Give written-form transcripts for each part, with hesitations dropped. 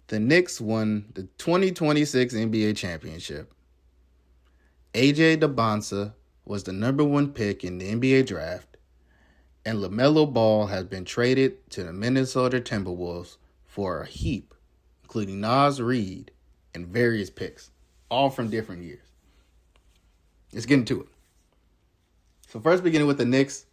The Knicks won the 2026 NBA championship. AJ Dybantsa was the number one pick in the NBA draft, and LaMelo Ball has been traded to the Minnesota Timberwolves for a heap, including Nas Reed and various picks, all from different years. Let's get into it. So first beginning with the Knicks,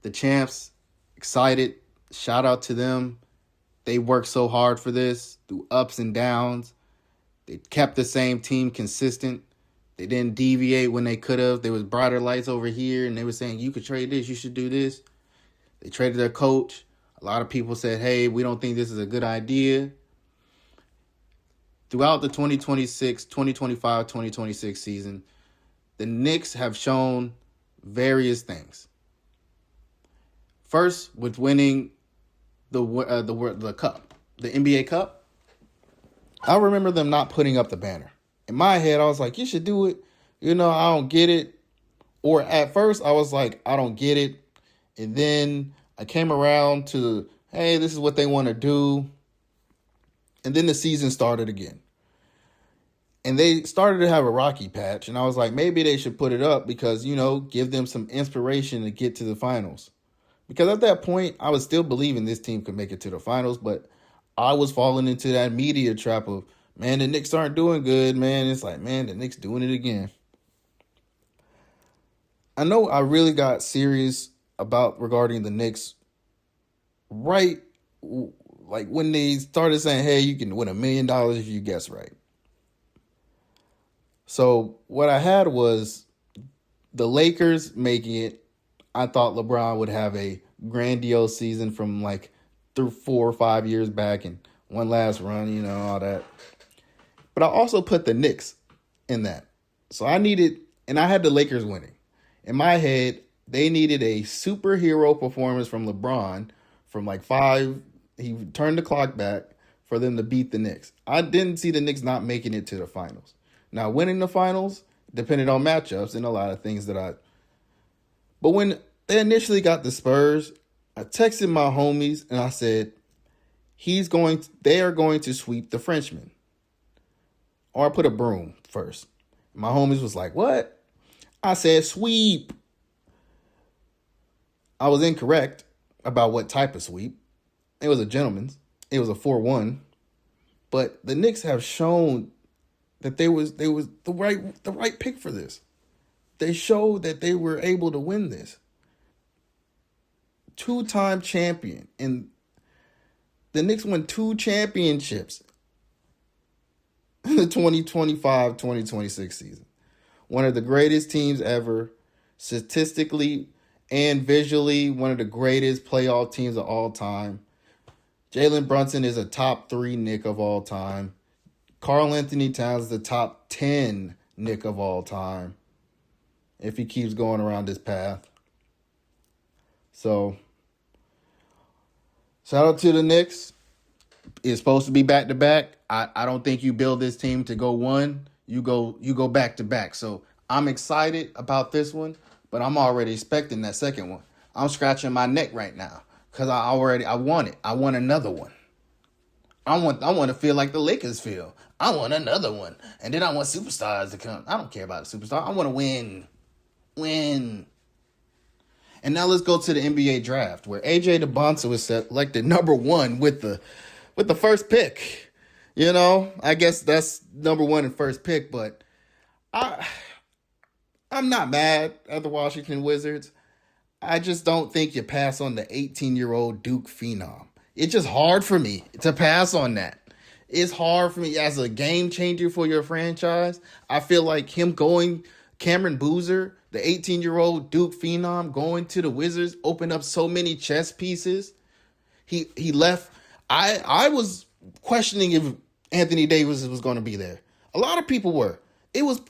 the champs, excited, shout out to them. They worked so hard for this through ups and downs. They kept the same team consistent. They didn't deviate when they could have. There was brighter lights over here, and they were saying, you could trade this, you should do this. They traded their coach. A lot of people said, hey, we don't think this is a good idea. Throughout the 2025, 2026 season, the Knicks have shown various things. First, with winning the cup, the NBA Cup, I remember them not putting up the banner. In my head, I was like, you should do it. I don't get it. Or at first, I was like, I don't get it. And then I came around to, hey, this is what they want to do. And then the season started again. And they started to have a rocky patch. And I was like, maybe they should put it up because, give them some inspiration to get to the finals. Because at that point, I was still believing this team could make it to the finals. But I was falling into that media trap of, man, the Knicks aren't doing good, man. It's like, man, the Knicks doing it again. I know I really got serious regarding the Knicks right like when they started saying, hey, you can win $1 million if you guess right. So what I had was the Lakers making it. I thought LeBron would have a grandiose season from like through 4 or 5 years back and one last run, all that. But I also put the Knicks in that. So I had the Lakers winning. In my head, they needed a superhero performance from LeBron from like 5. He turned the clock back for them to beat the Knicks. I didn't see the Knicks not making it to the finals. Now, winning the finals depended on matchups and a lot of things But when they initially got the Spurs, I texted my homies and I said, they are going to sweep the Frenchman. Or I put a broom first. My homies was like, what? I said sweep. I was incorrect about what type of sweep. It was a gentleman's. It was a 4-1. But the Knicks have shown that they was the right pick for this. They showed that they were able to win this. 2-time champion. And the Knicks won 2 championships in the 2025-2026 season. One of the greatest teams ever, statistically and visually, one of the greatest playoff teams of all time. Jalen Brunson is a top 3 Knick of all time. Karl Anthony Towns is the top 10 Knick of all time, if he keeps going around this path. So, shout out to the Knicks. It's supposed to be back-to-back. I don't think you build this team to go one. You go back-to-back. So I'm excited about this one, but I'm already expecting that second one. I'm scratching my neck right now because I want it. I want another one. I want to feel like the Lakers feel. I want another one. And then I want superstars to come. I don't care about a superstar. I want to win. Win. And now let's go to the NBA draft where AJ Dybantsa was selected number 1 with the first pick. I guess that's number 1 and first pick, but I'm not mad at the Washington Wizards. I just don't think you pass on the 18-year-old Duke phenom. It's just hard for me to pass on that. It's hard for me as a game changer for your franchise. I feel like Cameron Boozer, the 18-year-old Duke phenom, going to the Wizards, opened up so many chess pieces. He left. I was questioning if Anthony Davis was going to be there. A lot of people were. It was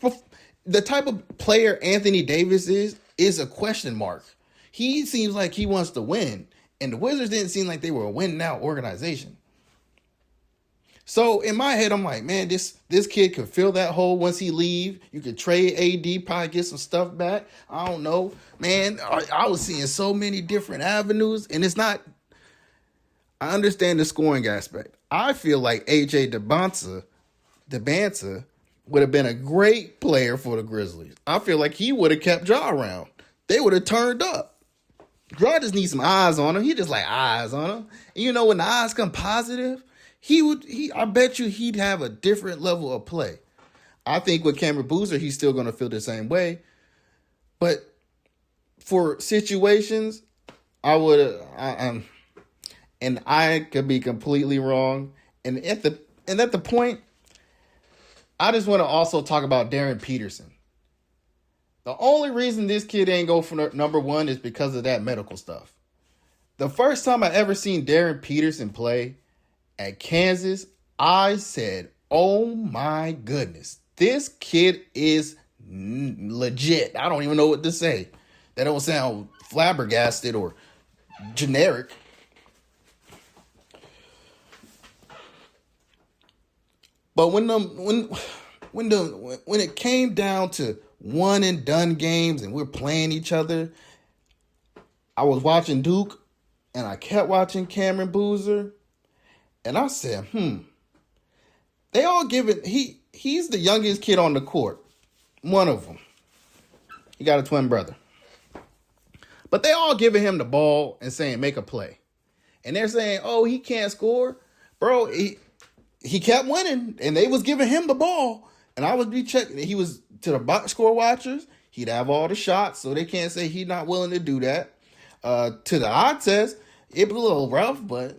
the type of player Anthony Davis is a question mark. He seems like he wants to win, and the Wizards didn't seem like they were a win-now organization. So in my head, I'm like, man, this kid could fill that hole once he leave. You could trade AD, probably get some stuff back. I don't know, man. I was seeing so many different avenues, and it's not. I understand the scoring aspect. I feel like AJ Dybantsa would have been a great player for the Grizzlies. I feel like he would have kept Ja around. They would have turned up. Ja just needs some eyes on him. He just like eyes on him. And you know, when the eyes come positive, I bet you he'd have a different level of play. I think with Cameron Boozer, he's still going to feel the same way. But for situations, and I could be completely wrong. And at the point, I just want to also talk about Darren Peterson. The only reason this kid ain't go for number one is because of that medical stuff. The first time I ever seen Darren Peterson play at Kansas, I said, oh my goodness, this kid is legit. I don't even know what to say. That don't sound flabbergasted or generic. But when it came down to one and done games and we're playing each other, I was watching Duke and I kept watching Cameron Boozer, and I said, they all he's the youngest kid on the court. One of them. He got a twin brother. But they all giving him the ball and saying, make a play. And they're saying, oh, he can't score. Bro, he kept winning, and they was giving him the ball. And I would be checking. He was to the box score watchers. He'd have all the shots, so they can't say he's not willing to do that. To the eye test, it was a little rough, but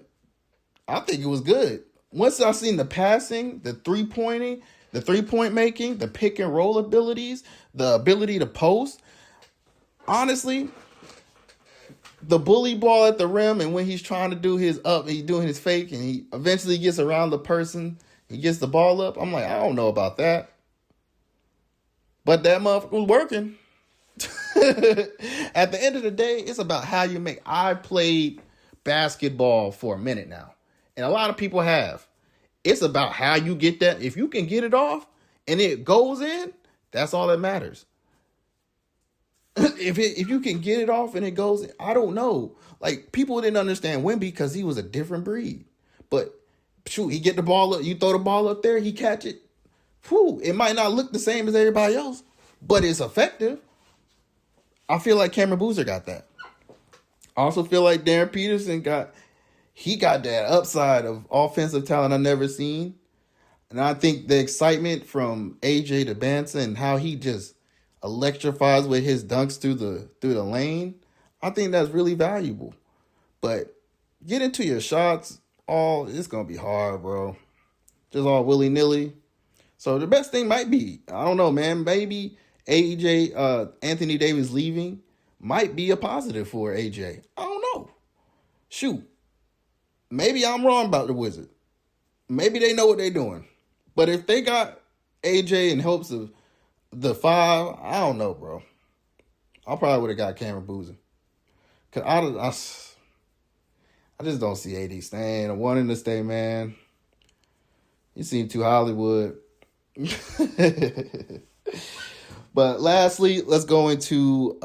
I think it was good. Once I seen the passing, the three-point making, the pick and roll abilities, the ability to post, honestly, the bully ball at the rim, and when he's trying to do he's doing his fake, and he eventually gets around the person, he gets the ball up. I'm like, I don't know about that. But that motherfucker was working. At the end of the day, it's about how you make. I played basketball for a minute now, and a lot of people have. It's about how you get that. If you can get it off and it goes in, that's all that matters. If you can get it off and it goes in, I don't know. Like, people didn't understand Wemby because he was a different breed. But shoot, he get the ball up, you throw the ball up there, he catch it. Whew, it might not look the same as everybody else, but it's effective. I feel like Cameron Boozer got that. I also feel like Darren Peterson got that upside of offensive talent I've never seen. And I think the excitement from AJ Dybantsa and how he just electrifies with his dunks through the lane, I think that's really valuable. But get into your shots, it's gonna be hard, bro. Just all willy-nilly. So the best thing might be, I don't know, man, maybe Anthony Davis leaving might be a positive for AJ. I don't know. Shoot. Maybe I'm wrong about the Wizards. Maybe they know what they're doing. But if they got AJ in hopes of the 5, I don't know, bro. I probably would have got Cameron Boozer. Because I just don't see AD staying or wanting to stay, man. You seem too Hollywood. But lastly, let's go into,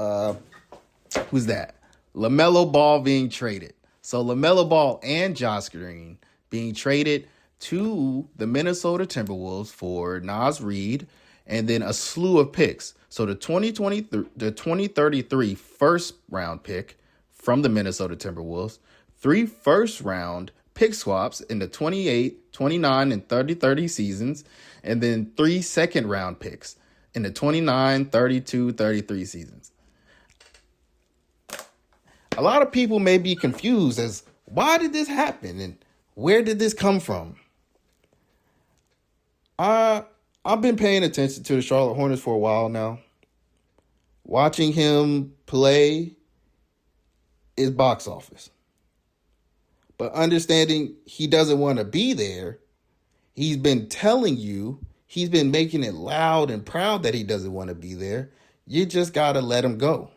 who's that? LaMelo Ball being traded. So LaMelo Ball and Josh Green being traded to the Minnesota Timberwolves for Naz Reid and then a slew of picks. So the 2033 first round pick from the Minnesota Timberwolves, 3 first round pick swaps in the 28, 29, and 30 seasons, and then 3 second round picks in the 29, 32, 33 seasons. A lot of people may be confused as why did this happen and where did this come from? I've been paying attention to the Charlotte Hornets for a while now. Watching him play is box office. But understanding he doesn't want to be there, he's been telling you, he's been making it loud and proud that he doesn't want to be there. You just got to let him go.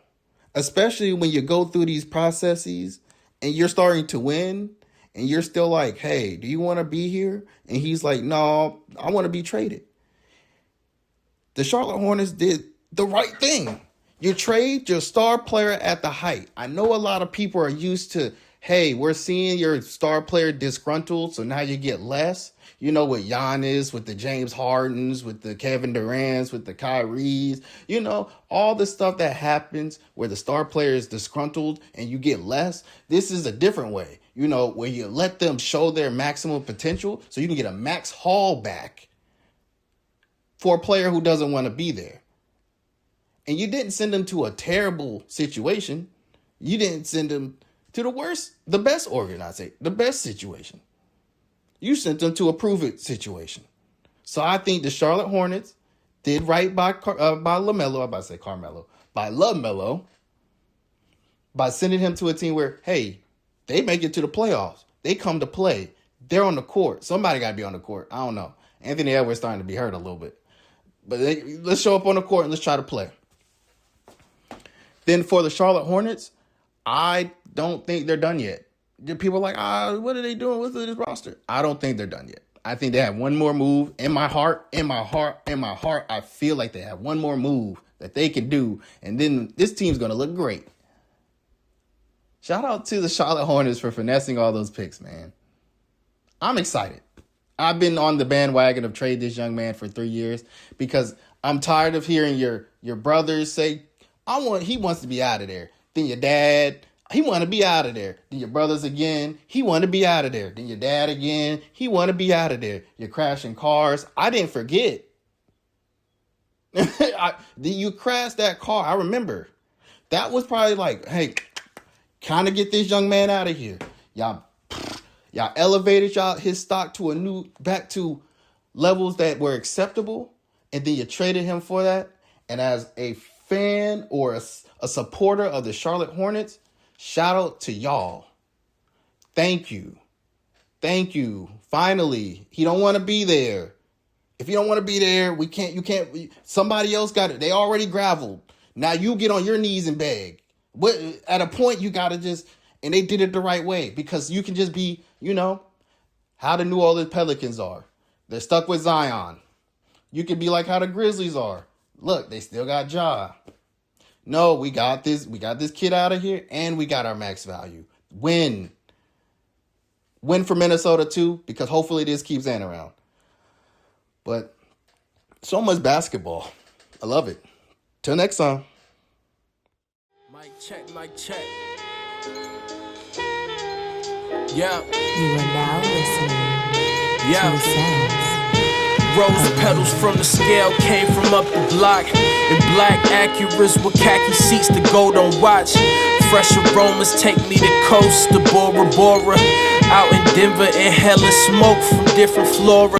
Especially when you go through these processes and you're starting to win and you're still like, hey, do you want to be here? And he's like, no, I want to be traded. The Charlotte Hornets did the right thing. You trade your star player at the height. I know a lot of people are used to hey, we're seeing your star player disgruntled, so now you get less. You know, with Giannis, with the James Hardens, with the Kevin Durant's, with the Kyries, all the stuff that happens where the star player is disgruntled and you get less. This is a different way, where you let them show their maximum potential so you can get a max haul back for a player who doesn't want to be there. And you didn't send them to a terrible situation. You didn't send them to the best organization, the best situation. You sent them to a prove-it situation. So I think the Charlotte Hornets did right by LaMelo. I'm about to say Carmelo. By LaMelo. By sending him to a team where, hey, they make it to the playoffs. They come to play. They're on the court. Somebody got to be on the court. I don't know. Anthony Edwards starting to be hurt a little bit. But let's show up on the court and let's try to play. Then for the Charlotte Hornets, I don't think they're done yet. People are like, what are they doing with this roster? I don't think they're done yet. I think they have one more move. In my heart, I feel like they have one more move that they can do. And then this team's going to look great. Shout out to the Charlotte Hornets for finessing all those picks, man. I'm excited. I've been on the bandwagon of trade this young man for 3 years because I'm tired of hearing your brothers say, he wants to be out of there. Then your dad, he want to be out of there. Then your brothers again, he want to be out of there. Then your dad again, he want to be out of there. You're crashing cars. I didn't forget. You crashed that car. I remember. That was probably like, hey, kind of get this young man out of here. Y'all elevated his stock to back to levels that were acceptable. And then you traded him for that. And as a fan or a supporter of the Charlotte Hornets, shout out to y'all. Thank you. Finally, he don't want to be there. If you don't want to be there, you can't, somebody else got it. They already graveled. Now you get on your knees and beg. At a point, you got to just, and they did it the right way because you can just be, how the New Orleans Pelicans are. They're stuck with Zion. You can be like how the Grizzlies are. Look, they still got Ja. No, we got this kid out of here, and we got our max value. Win for Minnesota too, because hopefully this keeps Ant around. But so much basketball. I love it. Till next time. Mic check. Yeah. You are now listening to the sounds. Rose petals from the scale came from up the block. In black Acuras with khaki seats, the gold on watch. Fresh aromas take me to coast, the Bora Bora. Out in Denver, inhaling smoke from different flora.